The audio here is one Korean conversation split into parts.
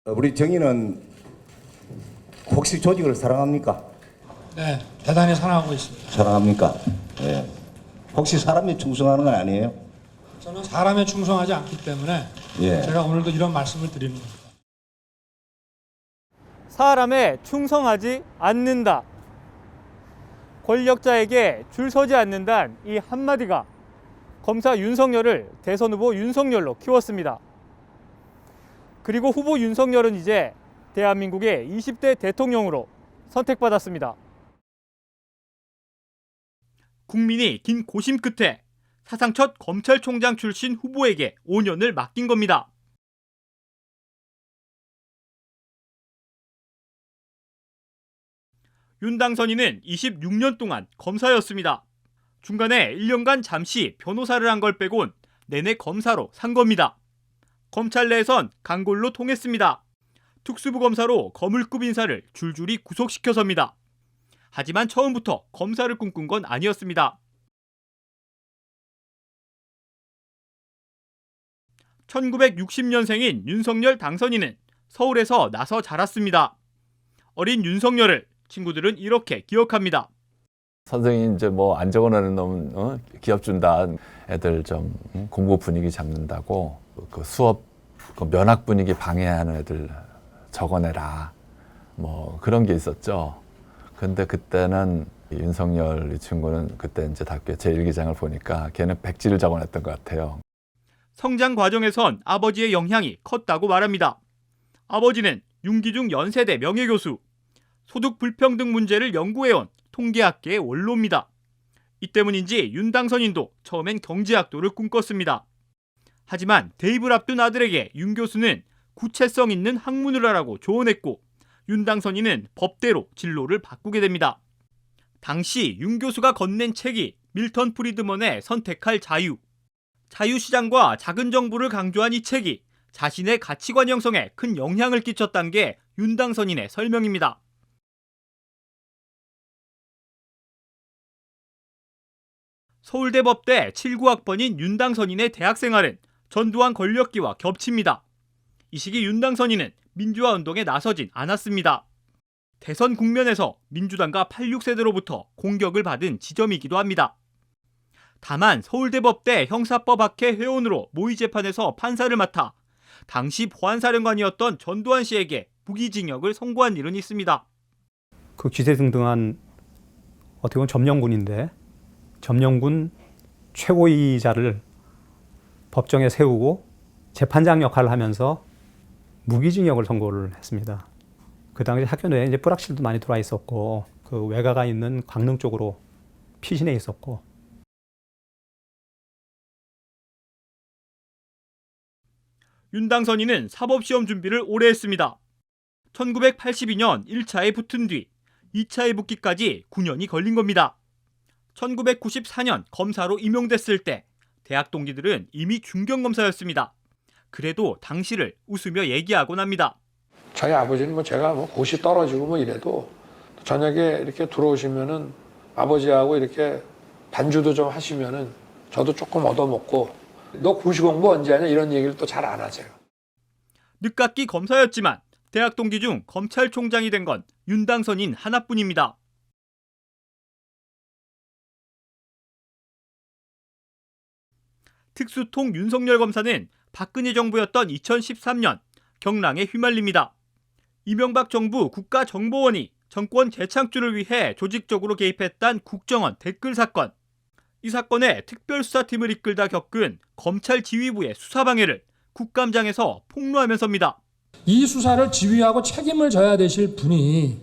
우리 정의는 혹시 조직을 사랑합니까? 네, 대단히 사랑하고 있습니다. 사랑합니까? 예. 혹시 사람이 충성하는 건 아니에요? 저는 사람에 충성하지 않기 때문에 예. 제가 오늘도 이런 말씀을 드리는 겁니다. 사람에 충성하지 않는다. 권력자에게 줄 서지 않는다는 이 한마디가 검사 윤석열을 대선 후보 윤석열로 키웠습니다. 그리고 후보 윤석열은 이제 대한민국의 20대 대통령으로 선택받았습니다. 국민이 긴 고심 끝에 사상 첫 검찰총장 출신 후보에게 5년을 맡긴 겁니다. 윤 당선인은 26년 동안 검사였습니다. 중간에 1년간 잠시 변호사를 한 걸 빼곤 내내 검사로 산 겁니다. 검찰 내에선 강골로 통했습니다. 특수부 검사로 거물급 인사를 줄줄이 구속시켜섭니다. 하지만 처음부터 검사를 꿈꾼 건 아니었습니다. 1960년생인 윤석열 당선인은 서울에서 나서 자랐습니다. 어린 윤석열을 친구들은 이렇게 기억합니다. 선생님 이제 뭐 안 적어놓는 놈 기업 준다. 애들 좀 공부 분위기 잡는다고 그 수업 그 면학 분위기 방해하는 애들 적어내라. 뭐 그런 게 있었죠. 근데 그때는 윤석열 이 친구는 그때 이제 학교 제1기장을 보니까 걔는 백지를 적어냈던 것 같아요. 성장 과정에선 아버지의 영향이 컸다고 말합니다. 아버지는 윤기중 연세대 명예교수, 소득 불평등 문제를 연구해온 통계학계의 원로입니다. 이 때문인지 윤 당선인도 처음엔 경제학도를 꿈꿨습니다. 하지만 대입을 앞둔 아들에게 윤 교수는 구체성 있는 학문을 하라고 조언했고 윤 당선인은 법대로 진로를 바꾸게 됩니다. 당시 윤 교수가 건넨 책이 밀턴 프리드먼의 선택할 자유. 자유시장과 작은 정부를 강조한 이 책이 자신의 가치관 형성에 큰 영향을 끼쳤다는 게 윤 당선인의 설명입니다. 서울대 법대 79학번인 윤 당선인의 대학 생활은 전두환 권력기와 겹칩니다. 이 시기 윤 당선인은 민주화 운동에 나서진 않았습니다. 대선 국면에서 민주당과 86세대로부터 공격을 받은 지점이기도 합니다. 다만 서울대 법대 형사법학회 회원으로 모의 재판에서 판사를 맡아 당시 보안사령관이었던 전두환 씨에게 무기징역을 선고한 일은 있습니다. 그 기세등등한 어떻게 보면 점령군인데 점령군 최고위자를 법정에 세우고 재판장 역할을 하면서 무기징역을 선고를 했습니다. 그 당시 학교 내에 이제 뿌락실도 많이 들어와 있었고 그 외가가 있는 광릉 쪽으로 피신해 있었고. 윤 당선인은 사법시험 준비를 오래 했습니다. 1982년 1차에 붙은 뒤 2차에 붙기까지 9년이 걸린 겁니다. 1994년 검사로 임용됐을 때 대학 동기들은 이미 중견검사였습니다. 그래도 당시를 웃으며 얘기하곤 합니다. 저희 아버지는 뭐 제가 뭐 고시 떨어지고 뭐 이래도 저녁에 이렇게 들어오시면은 아버지하고 이렇게 반주도 좀 하시면은 저도 조금 얻어먹고 너 고시 공부 언제 하냐 이런 얘기를 또 잘 안 하세요. 늦깎이 검사였지만 대학 동기 중 검찰총장이 된 건 윤 당선인 하나뿐입니다. 특수통 윤석열 검사는 박근혜 정부였던 2013년 경랑에 휘말립니다. 이명박 정부 국가정보원이 정권 재창출을 위해 조직적으로 개입했던 국정원 댓글 사건. 이 사건에 특별수사팀을 이끌다 겪은 검찰 지휘부의 수사방해를 국감장에서 폭로하면서입니다. 이 수사를 지휘하고 책임을 져야 되실 분이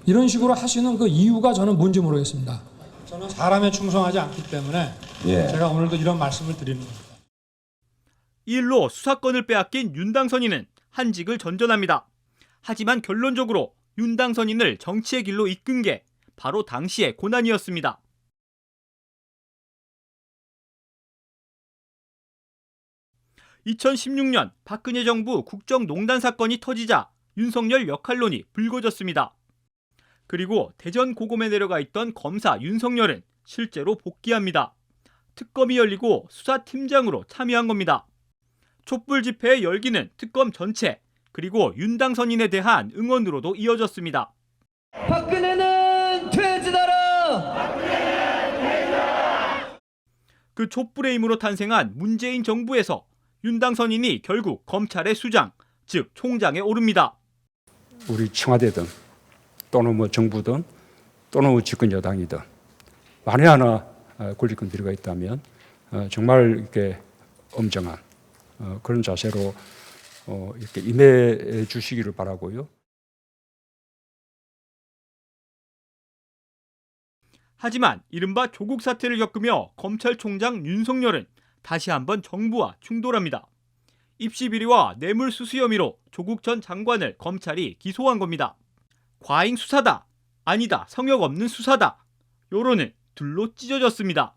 이런 식으로 하시는 그 이유가 저는 뭔지 모르겠습니다. 저는 사람에 충성하지 않기 때문에 예. 제가 오늘도 이런 말씀을 드리는 겁니다. 이 일로 수사권을 빼앗긴 윤 당선인은 한직을 전전합니다. 하지만 결론적으로 윤 당선인을 정치의 길로 이끈 게 바로 당시의 고난이었습니다. 2016년 박근혜 정부 국정농단 사건이 터지자 윤석열 역할론이 불거졌습니다. 그리고 대전 고검에 내려가 있던 검사 윤석열은 실제로 복귀합니다. 특검이 열리고 수사팀장으로 참여한 겁니다. 촛불 집회의 열기는 특검 전체 그리고 윤당선인에 대한 응원으로도 이어졌습니다. 박근혜는 퇴진하라! 그 촛불의 힘으로 탄생한 문재인 정부에서 윤당선인이 결국 검찰의 수장, 즉 총장에 오릅니다. 우리 청와대든 또는 뭐 정부든 또는 집권 여당이든 만에 하나 권리권 비리가 있다면 정말 이렇게 엄정한 그런 자세로 이렇게 임해 주시기를 바라고요. 하지만 이른바 조국 사태를 겪으며 검찰총장 윤석열은 다시 한번 정부와 충돌합니다. 입시 비리와 뇌물수수 혐의로 조국 전 장관을 검찰이 기소한 겁니다. 과잉 수사다, 아니다, 성역 없는 수사다. 여론은 둘로 찢어졌습니다.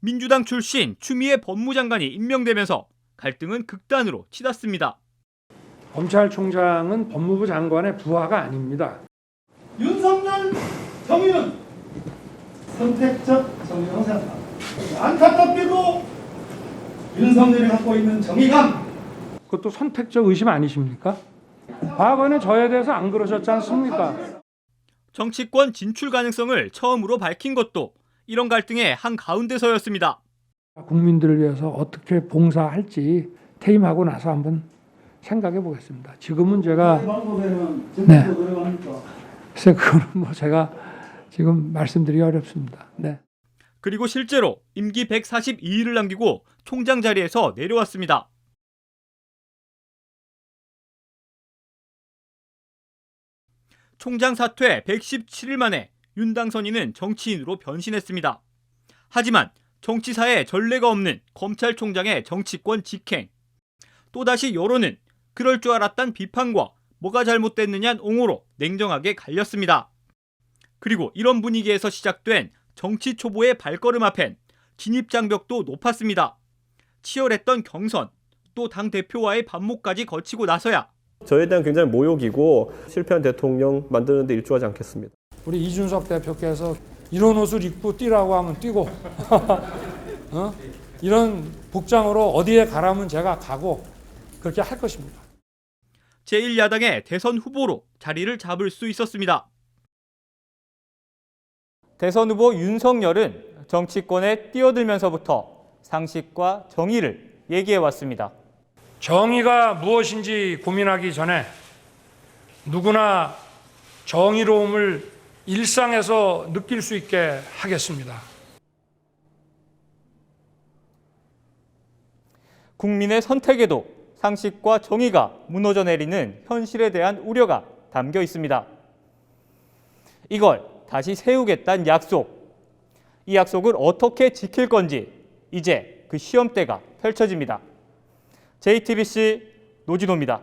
민주당 출신 추미애 법무장관이 임명되면서 갈등은 극단으로 치닫습니다. 검찰총장은 법무부 장관의 부하가 아닙니다. 윤석열 정의는 선택적 정의라고 생각합니다. 안타깝게도 윤석열이 갖고 있는 정의감, 그것도 선택적 의심 아니십니까? 과거에는 저에 대해서 안 그러셨지 않습니까? 정치권 진출 가능성을 처음으로 밝힌 것도 이런 갈등의 한가운데서였습니다. 국민들을 위해서 어떻게 봉사할지 퇴임하고 나서 한번 생각해 보겠습니다. 지금은 제가 네. 글쎄 그거는 뭐 제가 지금 말씀드리기 어렵습니다. 네. 그리고 실제로 임기 142일을 남기고 총장 자리에서 내려왔습니다. 총장 사퇴 117일 만에 윤당선인은 정치인으로 변신했습니다. 하지만 정치사에 전례가 없는 검찰총장의 정치권 직행. 또다시 여론은 그럴 줄 알았단 비판과 뭐가 잘못됐느냐는 옹호로 냉정하게 갈렸습니다. 그리고 이런 분위기에서 시작된 정치 초보의 발걸음 앞엔 진입장벽도 높았습니다. 치열했던 경선, 또 당대표와의 반목까지 거치고 나서야 저에 대한 굉장히 모욕이고 실패한 대통령 만드는 데 일조하지 않겠습니다. 우리 이준석 대표께서 이런 옷을 입고 뛰라고 하면 뛰고 이런 복장으로 어디에 가라면 제가 가고 그렇게 할 것입니다. 제1야당의 대선 후보로 자리를 잡을 수 있었습니다. 대선 후보 윤석열은 정치권에 뛰어들면서부터 상식과 정의를 얘기해왔습니다. 정의가 무엇인지 고민하기 전에 누구나 정의로움을 일상에서 느낄 수 있게 하겠습니다. 국민의 선택에도 상식과 정의가 무너져 내리는 현실에 대한 우려가 담겨 있습니다. 이걸 다시 세우겠다는 약속. 이 약속을 어떻게 지킬 건지 이제 그 시험대가 펼쳐집니다. JTBC 노진호입니다.